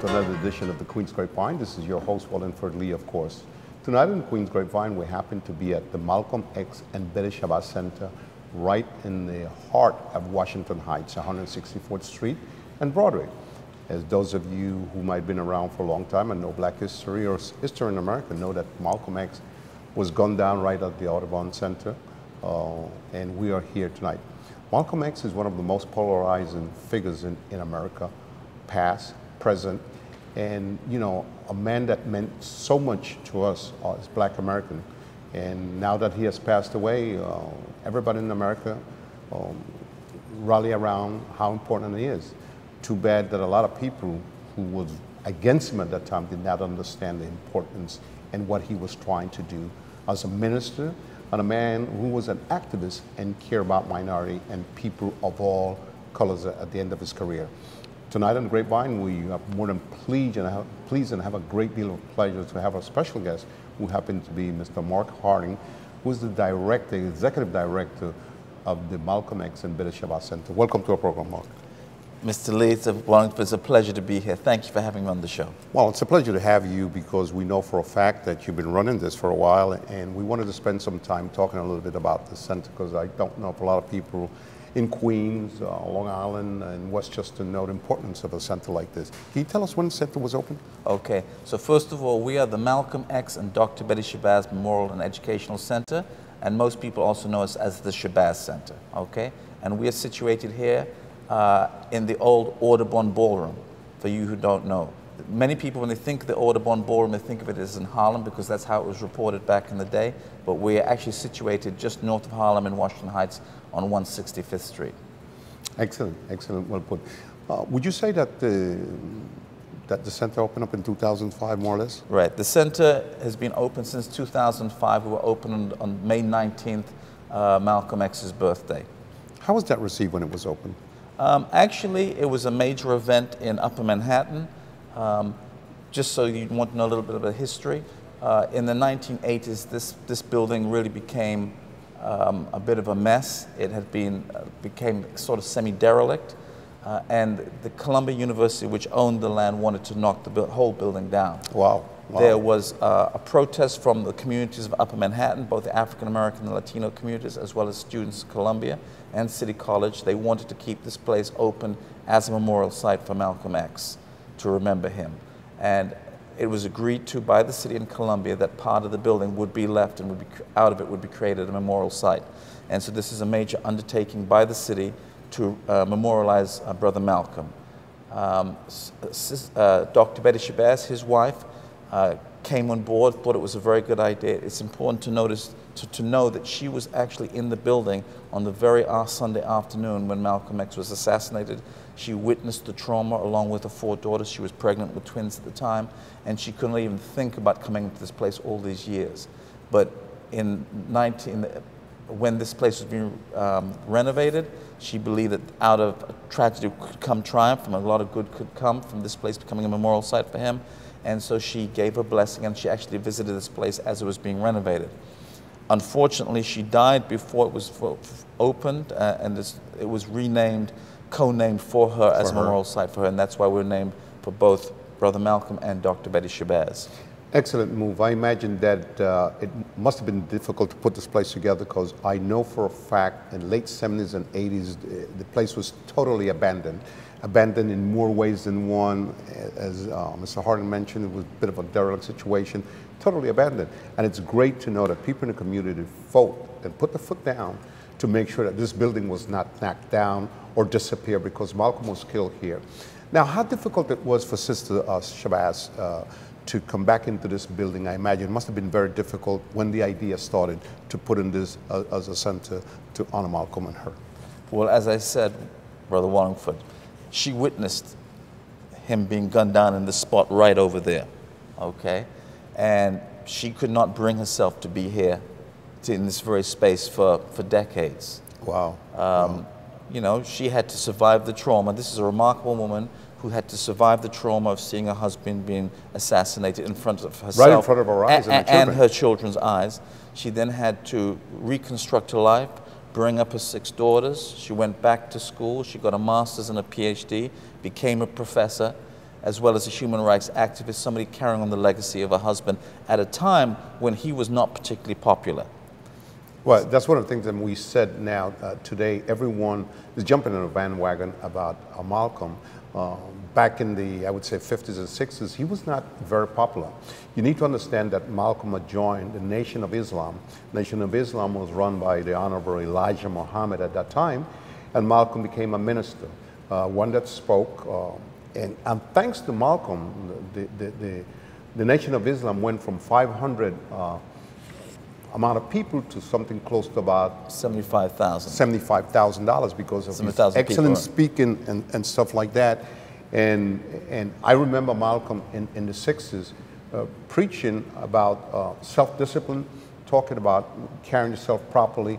welcome to another edition of the Queen's Grapevine. This is your host, Wallingford Lee, of course. Tonight in Queen's Grapevine, we happen to be at the Malcom X and Betty Shabazz Center, right in the heart of Washington Heights, 164th Street and Broadway. As those of you who might have been around for a long time and know Black history or history in America know that Malcolm X was gunned down right at the Audubon Center, and we are here tonight. Malcolm X is one of the most polarizing figures in America, past, present, and a man that meant so much to us as Black American. And now that he has passed away, everybody in America rally around how important he is. Too bad that a lot of people who was against him at that time did not understand the importance and what he was trying to do as a minister and a man who was an activist and cared about minority and people of all colors at the end of his career. Tonight on Grapevine, we are more than pleased and have a great deal of pleasure to have a special guest who happens to be Mr. Mark Harding, who is the director, executive director of the Malcolm X and Betty Shabazz Center. Welcome to our program, Mark. Mr. Lee, it's a pleasure to be here. Thank you for having me on the show. Well, it's a pleasure to have you because we know for a fact that you've been running this for a while, and we wanted to spend some time talking a little bit about the center because I don't know if a lot of people in Queens, Long Island, and Westchester know the importance of a center like this. Can you tell us when the center was opened? Okay, so first of all, we are the Malcolm X and Dr. Betty Shabazz Memorial and Educational Center, and most people also know us as the Shabazz Center, okay? And we are situated here in the old Audubon Ballroom, for you who don't know. Many people, when they think of the Audubon Ballroom, they think of it as in Harlem because that's how it was reported back in the day, but we're actually situated just north of Harlem in Washington Heights on 165th Street. Excellent, excellent, well put. Would you say that the center opened up in 2005, more or less? Right, the center has been open since 2005. We were opened on May 19th, Malcolm X's birthday. How was that received when it was open? Actually, it was a major event in Upper Manhattan. Just so you want to know a little bit of the history, in the 1980s, this building really became a bit of a mess. It had became sort of semi-derelict, and the Columbia University, which owned the land, wanted to knock the whole building down. Wow. Wow. There was a protest from the communities of Upper Manhattan, both the African American and Latino communities, as well as students of Columbia and City College. They wanted to keep this place open as a memorial site for Malcolm X, to remember him. And it was agreed to by the city in Columbia that part of the building would be left and out of it would be created a memorial site. And so this is a major undertaking by the city to memorialize Brother Malcolm. Dr. Betty Shabazz, his wife, came on board, thought it was a very good idea. It's important to know that she was actually in the building on the very Sunday afternoon when Malcolm X was assassinated. She witnessed the trauma along with her 4 daughters. She was pregnant with twins at the time, and she couldn't even think about coming into this place all these years. But when this place was being renovated, she believed that out of a tragedy could come triumph, and a lot of good could come from this place becoming a memorial site for him. And so she gave her blessing, and she actually visited this place as it was being renovated. Unfortunately, she died before it was opened, and it was renamed, co-named for her as a memorial site for her, and that's why we're named for both Brother Malcolm and Dr. Betty Shabazz. Excellent move. I imagine that it must have been difficult to put this place together because I know for a fact in late 70s and 80s, the place was totally abandoned. Abandoned in more ways than one. As Mr. Harding mentioned, it was a bit of a derelict situation, totally abandoned. And it's great to know that people in the community fought and put the foot down to make sure that this building was not knocked down or disappear because Malcolm was killed here. Now, how difficult it was for Sister Shabazz to come back into this building? I imagine it must have been very difficult when the idea started to put in this as a center to honor Malcolm and her. Well, as I said, Brother Wallingford, she witnessed him being gunned down in the spot right over there, okay? And she could not bring herself to be here in this very space for decades. Wow. You know, she had to survive the trauma. This is a remarkable woman who had to survive the trauma of seeing her husband being assassinated in front of herself. Right in front of her eyes and her children's eyes. She then had to reconstruct her life, bring up her 6 daughters. She went back to school. She got a master's and a PhD, became a professor, as well as a human rights activist, somebody carrying on the legacy of a husband at a time when he was not particularly popular. Well, that's one of the things that we said now today. Everyone is jumping on a bandwagon about Malcolm. Back in the, I would say, 50s and 60s, he was not very popular. You need to understand that Malcolm had joined the Nation of Islam. Nation of Islam was run by the Honorable Elijah Muhammad at that time, and Malcolm became a minister, one that spoke. And thanks to Malcolm, the Nation of Islam went from 500 amount of people to something close to about $75,000 because of his excellent speaking and stuff like that. And I remember Malcolm in the 60s preaching about self-discipline, talking about carrying yourself properly,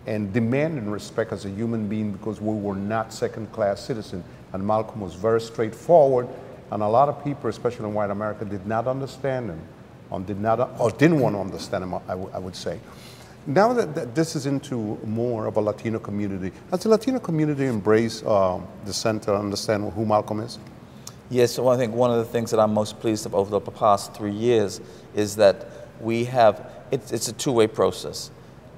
and demanding respect as a human being because we were not second-class citizens. And Malcolm was very straightforward, and a lot of people, especially in white America, did not understand him. Didn't want to understand him, I would say. Now that this is into more of a Latino community, has the Latino community embraced the center, understand who Malcolm is? Yes, well, I think one of the things that I'm most pleased of over the past 3 years is that we have, it's a two-way process,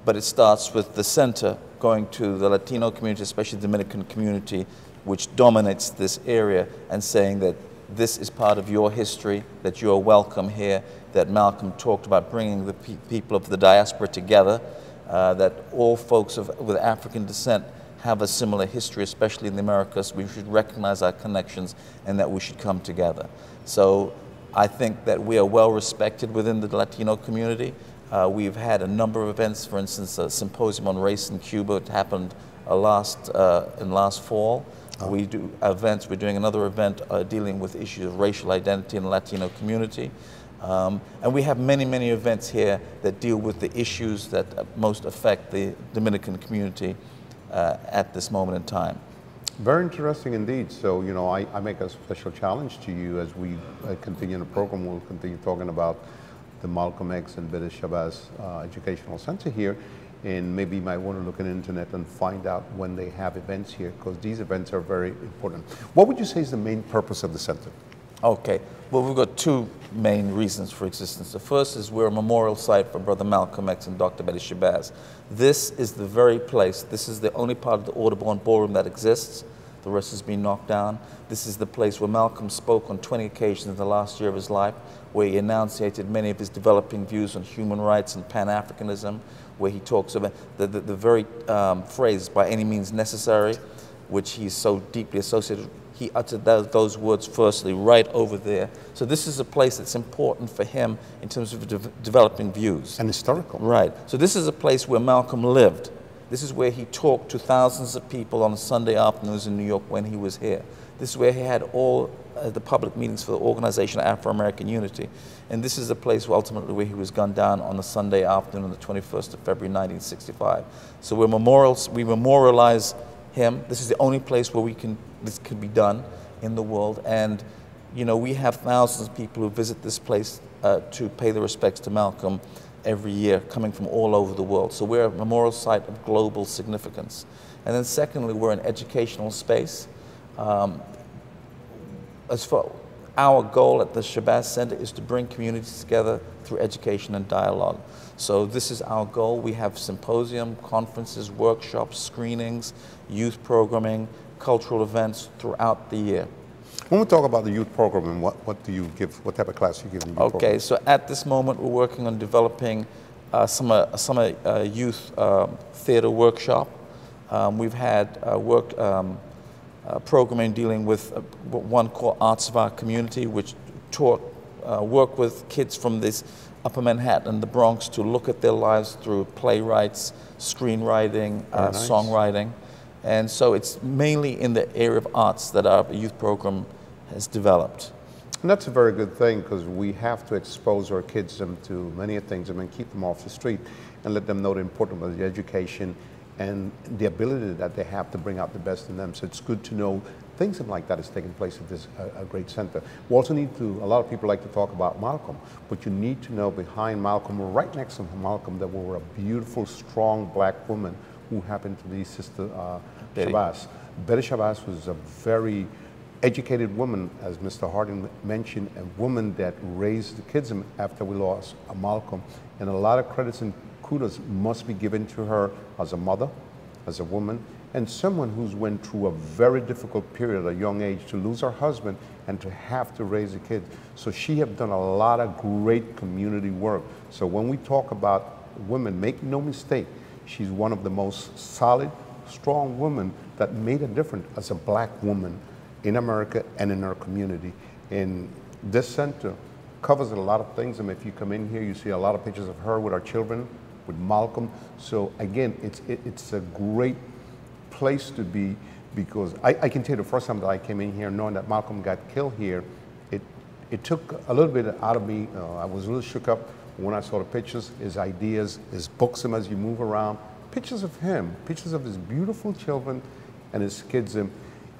but it starts with the center going to the Latino community, especially the Dominican community, which dominates this area, and saying that this is part of your history, that you are welcome here, that Malcolm talked about bringing the people of the diaspora together, that all folks with African descent have a similar history, especially in the Americas. We should recognize our connections and that we should come together. So I think that we are well respected within the Latino community. We've had a number of events, for instance, a symposium on race in Cuba. It happened last fall. We do events. We're doing another event dealing with issues of racial identity in the Latino community. And we have many, many events here that deal with the issues that most affect the Dominican community at this moment in time. Very interesting indeed. So, you know, I make a special challenge to you as we continue the program. We'll continue talking about the Malcolm X and British Shabazz Educational Center here. And maybe you might want to look on the internet and find out when they have events here, because these events are very important. What would you say is the main purpose of the center? Okay, well, we've got two main reasons for existence. The first is we're a memorial site for Brother Malcolm X and Dr. Betty Shabazz. This is the very place, this is the only part of the Audubon Ballroom that exists. The rest has been knocked down. This is the place where Malcolm spoke on 20 occasions in the last year of his life, where he enunciated many of his developing views on human rights and Pan-Africanism, where he talks about the very phrase, by any means necessary, which he's so deeply associated with. He uttered those words firstly right over there. So this is a place that's important for him in terms of developing views. And historical. Right. So this is a place where Malcolm lived. This is where he talked to thousands of people on Sunday afternoons in New York when he was here. This is where he had all the public meetings for the Organization of Afro-American Unity. And this is the place ultimately where he was gunned down on the Sunday afternoon on the 21st of February 1965. So we memorialize him. This is the only place where this can be done in the world. And you know, we have thousands of people who visit this place to pay their respects to Malcolm every year, coming from all over the world. So we're a memorial site of global significance. And then secondly, we're an educational space. As for our goal at the Shabazz Center is to bring communities together through education and dialogue. So this is our goal. We have symposium, conferences, workshops, screenings, youth programming, cultural events throughout the year. When we talk about the youth program, what do you give? What type of class do you give in the youth program? Okay, so at this moment we're working on developing summer youth theater workshop. We've had programming dealing with one called Arts of Our Community, which work with kids from this Upper Manhattan and the Bronx to look at their lives through playwrights, screenwriting, songwriting. And so it's mainly in the area of arts that our youth program has developed. And that's a very good thing, because we have to expose our kids to many things and keep them off the street and let them know the importance of the education and the ability that they have to bring out the best in them. So it's good to know things like that is taking place at this great center. We also need to, a lot of people like to talk about Malcolm, but you need to know behind Malcolm, or right next to Malcolm, there were a beautiful, strong black woman who happened to be Sister Shabazz. Betty Shabazz was a very educated woman, as Mr. Harding mentioned, a woman that raised the kids after we lost Malcolm. And a lot of credits and kudos must be given to her as a mother, as a woman, and someone who's went through a very difficult period at a young age to lose her husband and to have to raise a kid. So she have done a lot of great community work. So when we talk about women, make no mistake, she's one of the most solid, strong women that made a difference as a black woman in America and in our community. And this center covers a lot of things. I mean, if you come in here, you see a lot of pictures of her with our children, with Malcolm. So again, it's a great place to be, because I can tell you the first time that I came in here knowing that Malcolm got killed here, it took a little bit out of me. I was a little shook up when I saw the pictures, his ideas, his books, him as you move around, pictures of him, pictures of his beautiful children and his kids.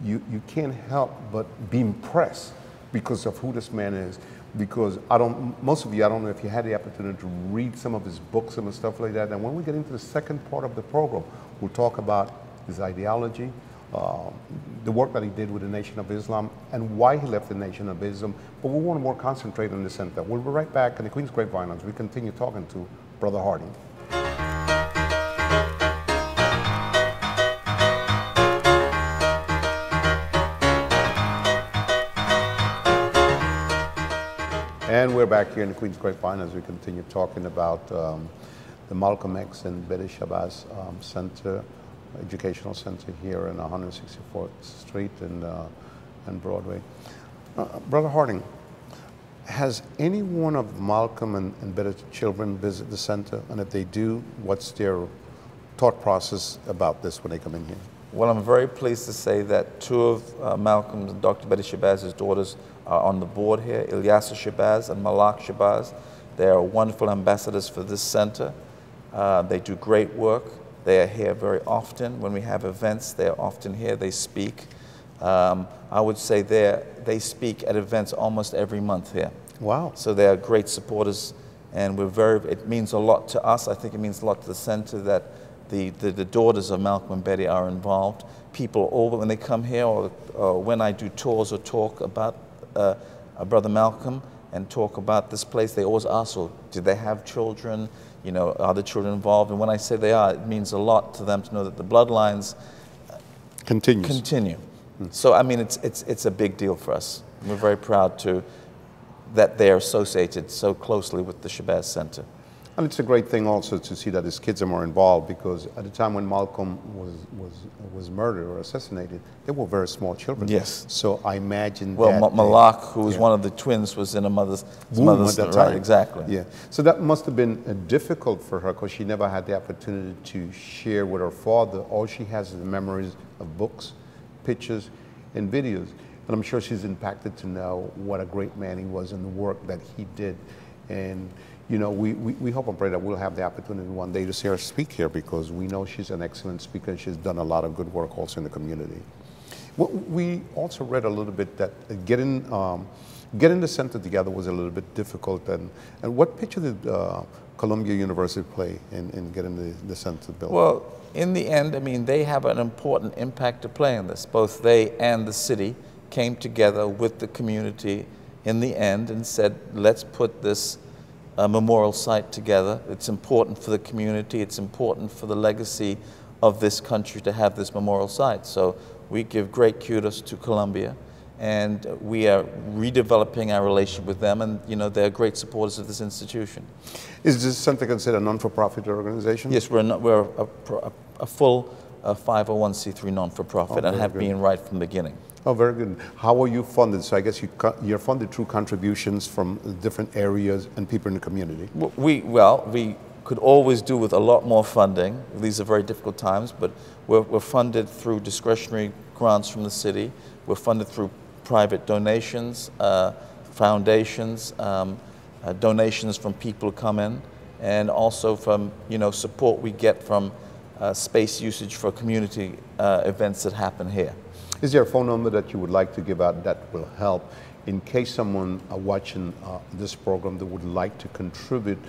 You can't help but be impressed because of who this man is. Because most of you, I don't know if you had the opportunity to read some of his books and stuff like that. And when we get into the second part of the program, we'll talk about his ideology, the work that he did with the Nation of Islam, and why he left the Nation of Islam. But we want to more concentrate on the center. We'll be right back in the Queen's Grapevine as we continue talking to Brother Harding. And we're back here in the Queen's Grapevine as we continue talking about the Malcolm X and Betty Shabazz Center, Educational Center here in 164th Street and Broadway. Brother Harding, has any one of Malcolm and Betty's children visit the center? And if they do, what's their thought process about this when they come in here? Well, I'm very pleased to say that two of Malcolm's and Dr. Betty Shabazz's daughters are on the board here, Ilyasa Shabazz and Malak Shabazz. They are wonderful ambassadors for this center. They do great work. They are here very often. When we have events, they are often here. They speak. I would say they speak at events almost every month here. Wow. So they are great supporters, and it means a lot to us. I think it means a lot to the center that the daughters of Malcolm and Betty are involved. People, when they come here, or when I do tours or talk about Brother Malcolm and talk about this place, they always ask, well, did they have children? You know, are the children involved? And when I say they are, it means a lot to them to know that the bloodlines continue. So, I mean, it's a big deal for us. We're very proud that they are associated so closely with the Shabazz Center. And it's a great thing also to see that his kids are more involved, because at the time when Malcolm was murdered or assassinated, they were very small children. Yes. So I imagine Malak, who was one of the twins, was in a mother's womb at that time. Right, exactly. Yeah. So that must have been difficult for her, because she never had the opportunity to share with her father. All she has is the memories of books, pictures, and videos. And I'm sure she's impacted to know what a great man he was and the work that he did. And you know, we hope and pray that we'll have the opportunity one day to see her speak here, because we know she's an excellent speaker and she's done a lot of good work also in the community. We also read a little bit that getting the center together was a little bit difficult. And what picture did Columbia University play in getting the center built? Well, in the end, I mean, they have an important impact to play in this. Both they and the city came together with the community in the end and said, let's put this memorial site together. It's important for the community. It's important for the legacy of this country to have this memorial site. So we give great kudos to Columbia, and we are redeveloping our relationship with them, and you know, they're great supporters of this institution. Is this center considered a non-for-profit organization? Yes, we're a full 501c3 non-for-profit, and have been right from the beginning. Oh, very good. How are you funded? So I guess you're funded through contributions from different areas and people in the community. We could always do with a lot more funding. These are very difficult times, but we're funded through discretionary grants from the city. We're funded through private donations, foundations, donations from people who come in, and also from support we get from space usage for community events that happen here. Is there a phone number that you would like to give out that will help in case someone watching this program that would like to contribute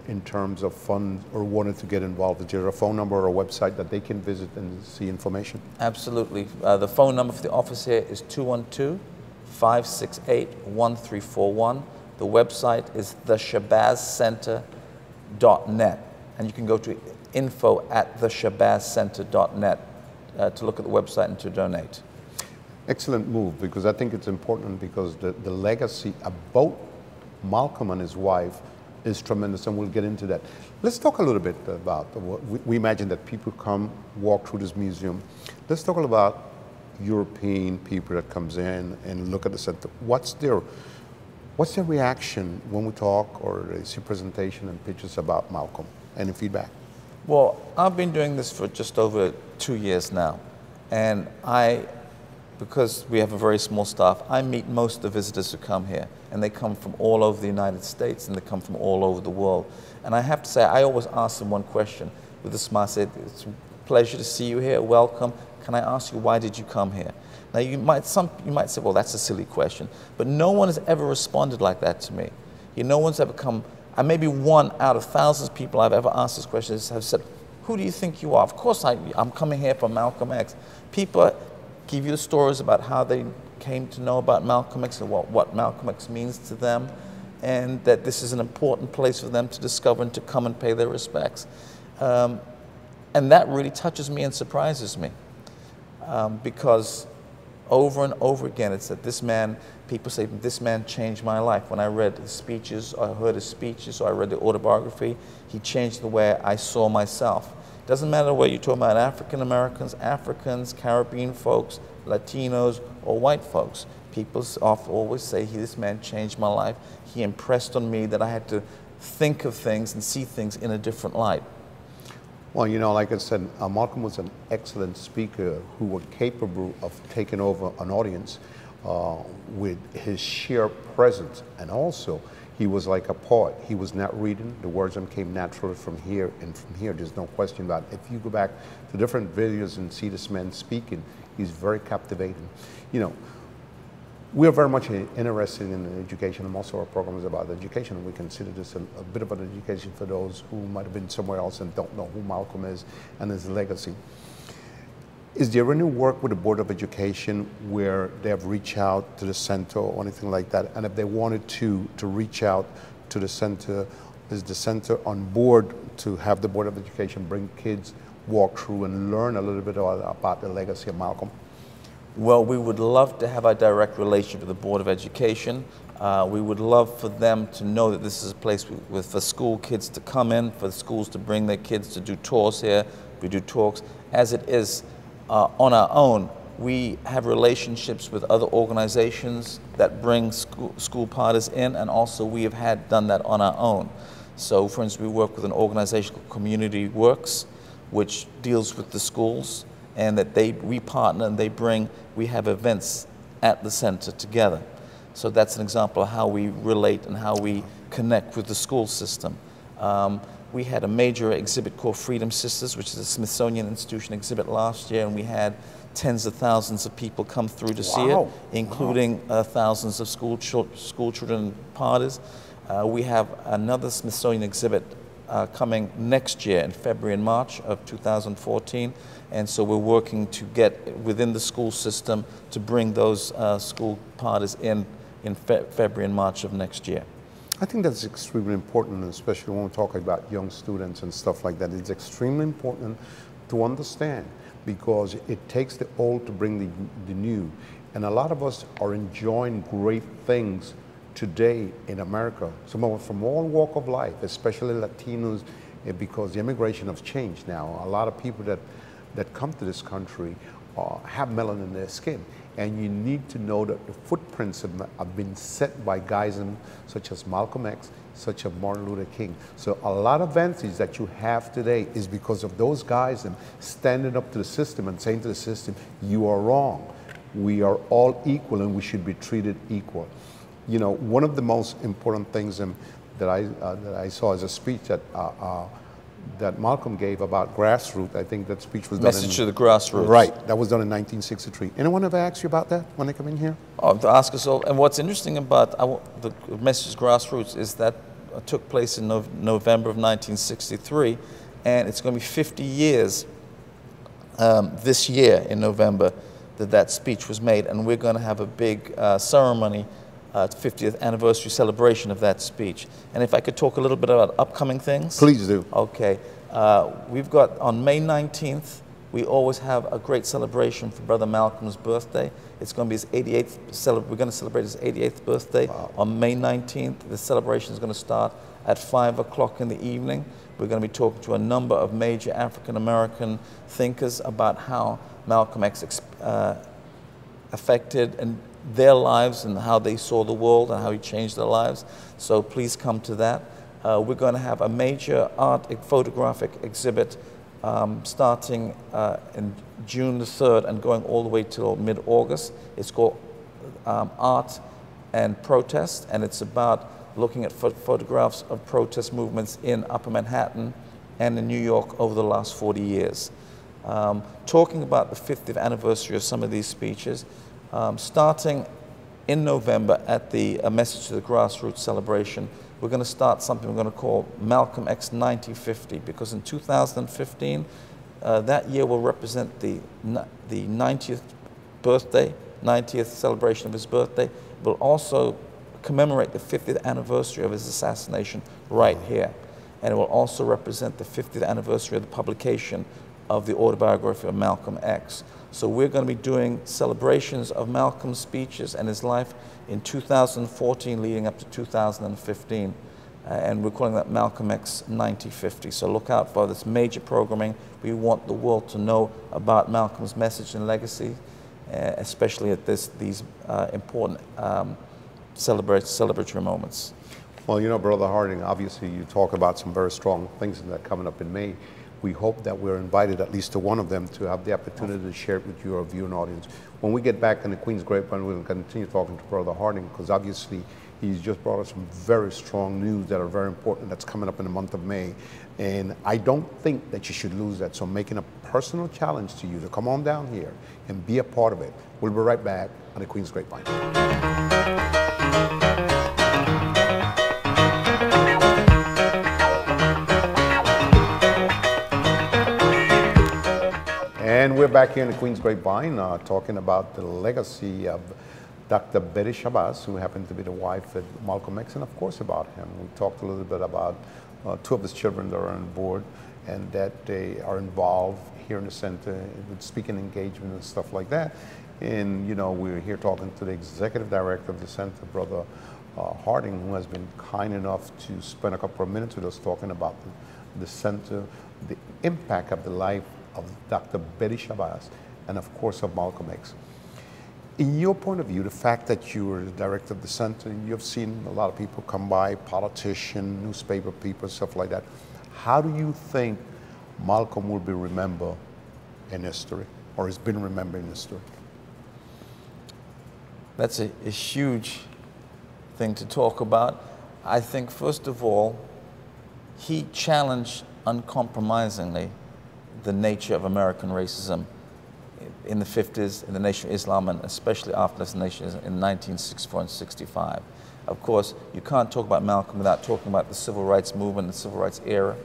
in terms of funds or wanted to get involved? Is there a phone number or a website that they can visit and see information? Absolutely. The phone number for the office here is 212-568-1341. The website is theshabazzcenter.net, and you can go to info@theshabazzcenter.net to look at the website and to donate. Excellent move, because I think it's important, because the legacy of both Malcom and his wife is tremendous, and we'll get into that. Let's talk a little bit about, we imagine that people come, walk through this museum. Let's talk about European people that comes in and look at the center. What's their reaction when we talk or they see presentation and pictures about Malcom? Any feedback? Well, I've been doing this for just over 2 years now, and because we have a very small staff, I meet most of the visitors who come here, and they come from all over the United States, and they come from all over the world. And I have to say, I always ask them one question with a smile. I say, it's a pleasure to see you here, welcome. Can I ask you, why did you come here? Now, you might say, well, that's a silly question, but no one has ever responded like that to me. No one's ever come, and maybe one out of thousands of people I've ever asked this question have said, who do you think you are? Of course, I'm coming here for Malcolm X. People give you the stories about how they came to know about Malcolm X and what Malcolm X means to them, and that this is an important place for them to discover and to come and pay their respects. And that really touches me and surprises me, because over and over again it's that this man, people say, this man changed my life. When I read his speeches, or I heard his speeches, or I read the autobiography, he changed the way I saw myself. Doesn't matter whether you're talking about African Americans, Africans, Caribbean folks, Latinos, or white folks. People always say, this man changed my life. He impressed on me that I had to think of things and see things in a different light. Well, like I said, Malcom was an excellent speaker who was capable of taking over an audience with his sheer presence, and also he was like a poet. He was not reading. The words came naturally from here, and from here, there's no question about it. If you go back to different videos and see this man speaking, he's very captivating. We are very much interested in education, and most of our program is about education. We consider this a bit of an education for those who might have been somewhere else and don't know who Malcom is and his legacy. Is there any work with the Board of Education where they have reached out to the center or anything like that? And if they wanted to reach out to the center, is the center on board to have the Board of Education bring kids, walk through and learn a little bit about the legacy of Malcom? Well, we would love to have a direct relationship with the Board of Education. We would love for them to know that this is a place for school kids to come in, for the schools to bring their kids to do tours here. We do talks. As it is on our own, we have relationships with other organizations that bring school parties in, and also we have done that on our own. So, for instance, we work with an organization called Community Works, which deals with the schools, and that we partner and we have events at the center together. So that's an example of how we relate and how we connect with the school system. We had a major exhibit called Freedom Sisters, which is a Smithsonian Institution exhibit last year, and we had tens of thousands of people come through to see it, including thousands of school children parties. We have another Smithsonian exhibit coming next year in February and March of 2014, and so we're working to get within the school system to bring those school parties in February and March of next year. I think that's extremely important, especially when we're talking about young students and stuff like that. It's extremely important to understand, because it takes the old to bring the new. And a lot of us are enjoying great things today in America. Some of us from all walk of life, especially Latinos, because the immigration has changed now. A lot of people that come to this country have melanin in their skin. And you need to know that the footprints have been set by guys such as Malcolm X, such as Martin Luther King. So a lot of advantage that you have today is because of those guys standing up to the system and saying to the system, you are wrong. We are all equal and we should be treated equal. One of the most important things that I saw as a speech that Malcolm gave about grassroots. I think that speech was done Message to the grassroots. Right, that was done in 1963. Anyone ever asked you about that when they come in here? Oh, to ask us all. And what's interesting about the message to grassroots is that took place in November of 1963, and it's going to be 50 years this year in November that speech was made, and we're going to have a big ceremony, 50th anniversary celebration of that speech. And if I could talk a little bit about upcoming things. Please do. Okay. We've got on May 19th, we always have a great celebration for Brother Malcolm's birthday. It's going to be his 88th, we're going to celebrate his 88th birthday on May 19th. The celebration is going to start at 5 o'clock in the evening. We're going to be talking to a number of major African-American thinkers about how Malcolm X affected and their lives and how they saw the world and how he changed their lives. So please come to that. We're going to have a major photographic exhibit starting in June the 3rd and going all the way till mid-August. It's called Art and Protest, and it's about looking at photographs of protest movements in Upper Manhattan and in New York over the last 40 years. Talking about the 50th anniversary of some of these speeches, starting in November at the Message to the Grassroots celebration, we're going to start something we're going to call Malcolm X 9050, because in 2015, that year will represent the 90th birthday, 90th celebration of his birthday. It will also commemorate the 50th anniversary of his assassination right here. And it will also represent the 50th anniversary of the publication of the autobiography of Malcolm X. So we're going to be doing celebrations of Malcolm's speeches and his life in 2014 leading up to 2015. And we're calling that Malcolm X 9050. So look out for this major programming. We want the world to know about Malcolm's message and legacy, especially at these important celebratory moments. Well, you know, Brother Harding, obviously you talk about some very strong things that are coming up in May. We hope that we're invited at least to one of them to have the opportunity to share it with your viewing audience. When we get back in the Queen's Grapevine, we'll continue talking to Brother Harding, because obviously he's just brought us some very strong news that are very important that's coming up in the month of May. And I don't think that you should lose that. So I'm making a personal challenge to you to come on down here and be a part of it. We'll be right back on the Queen's Grapevine. And we're back here in the Queen's Grapevine talking about the legacy of Dr. Betty Shabazz, who happened to be the wife of Malcolm X, and of course about him. We talked a little bit about two of his children that are on board and that they are involved here in the center with speaking engagement and stuff like that. And, you know, we're here talking to the executive director of the center, Brother Harding, who has been kind enough to spend a couple of minutes with us talking about the center, the impact of the life of Dr. Betty Shabazz, and of course of Malcolm X. In your point of view, the fact that you were the director of the center, you've seen a lot of people come by, politicians, newspaper people, stuff like that. How do you think Malcolm will be remembered in history, or has been remembered in history? That's a huge thing to talk about. I think, first of all, he challenged uncompromisingly the nature of American racism in the 50s, in the Nation of Islam, and especially after the Nation of Islam in 1964 and 65. Of course, you can't talk about Malcolm without talking about the civil rights movement, the civil rights era.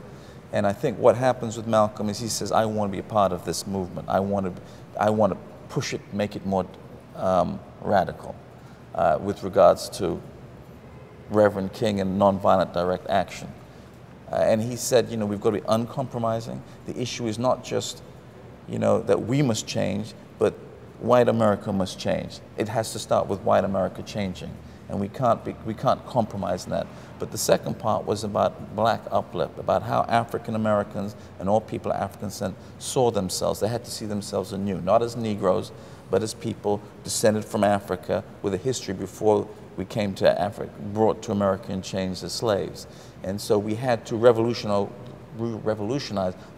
And I think what happens with Malcolm is he says, I want to be a part of this movement. I want to push it, make it more radical with regards to Reverend King and nonviolent direct action. And he said, you know, we've got to be uncompromising. The issue is not just, you know, that we must change, but white America must change. It has to start with white America changing, and we can't compromise in that. But the second part was about black uplift, about how African Americans and all people of African descent saw themselves. They had to see themselves anew, not as Negroes, but as people descended from Africa with a history before we came to Africa, brought to America and changed as slaves. And so we had to revolutionize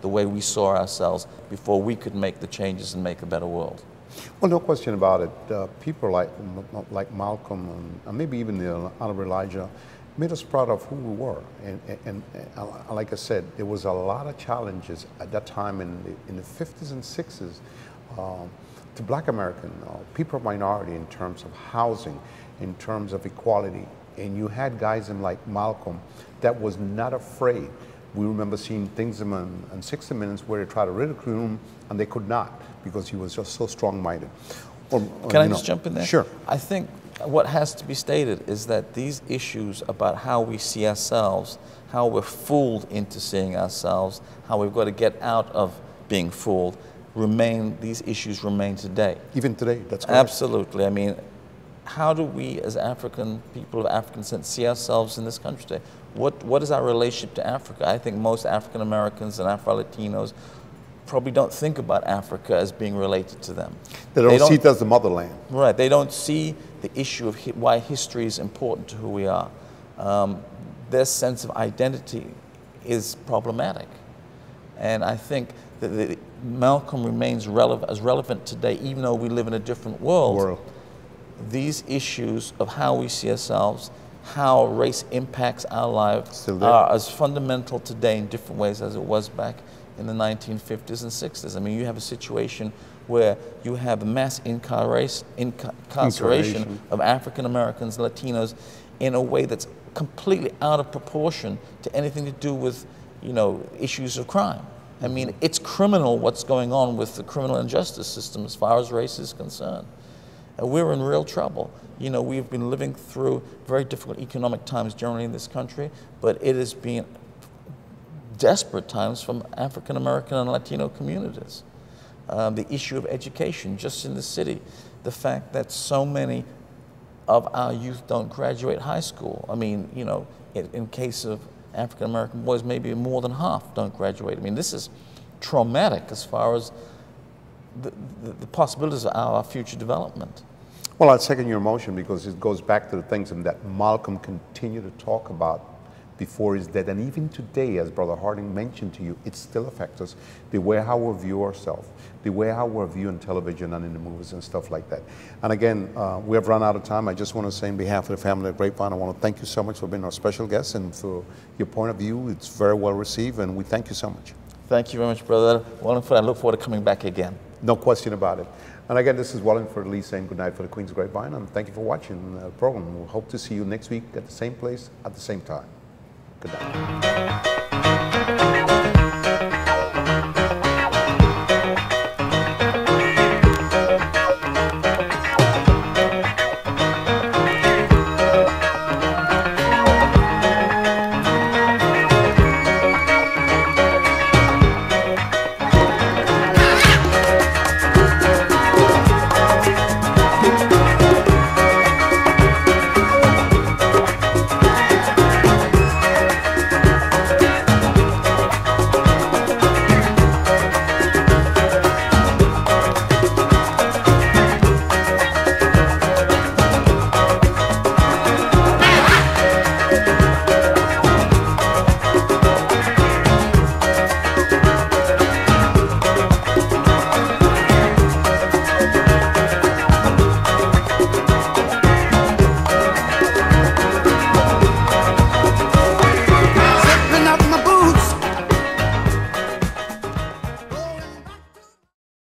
the way we saw ourselves before we could make the changes and make a better world. Well, no question about it. People like Malcolm and maybe even the Honorable Elijah made us proud of who we were. And like I said, there was a lot of challenges at that time in the 50s and 60s to black American people of minority in terms of housing, in terms of equality, and you had guys in like Malcom that was not afraid. We remember seeing things in 60 Minutes where they tried to ridicule him, and they could not because he was just so strong-minded. Can I just jump in there? Sure. I think what has to be stated is that these issues about how we see ourselves, how we're fooled into seeing ourselves, how we've got to get out of being fooled, these issues remain today. Even today, that's correct. Absolutely. I mean, how do we as African people of African descent see ourselves in this country today? What is our relationship to Africa? I think most African Americans and Afro-Latinos probably don't think about Africa as being related to them. They don't see it as the motherland. Right. They don't see the issue of why history is important to who we are. Their sense of identity is problematic. And I think that Malcom remains relevant today, even though we live in a different world. These issues of how we see ourselves, how race impacts our lives, are as fundamental today in different ways as it was back in the 1950s and 60s. I mean, you have a situation where you have mass incarceration of African Americans, Latinos, in a way that's completely out of proportion to anything to do with, issues of crime. I mean, it's criminal what's going on with the criminal injustice system as far as race is concerned. And we're in real trouble. We've been living through very difficult economic times generally in this country, but it has been desperate times from African American and Latino communities. The issue of education, just in the city, the fact that so many of our youth don't graduate high school. I mean, in case of African American boys, maybe more than half don't graduate. I mean, this is traumatic as far as the possibilities of our future development. Well, I second your motion because it goes back to the things that Malcom continued to talk about before his death. And even today, as Brother Harding mentioned to you, it still affects us. The way how we view ourselves, the way how we're viewing television and in the movies and stuff like that. And again, we have run out of time. I just want to say on behalf of the family at Grapevine, I want to thank you so much for being our special guest and for your point of view. It's very well received, and we thank you so much. Thank you very much, Brother Wallingford. I look forward to coming back again. No question about it. And again, this is Wallingford Lee saying good night for the Queen's Grapevine, and thank you for watching the program. We'll hope to see you next week at the same place at the same time. Good night.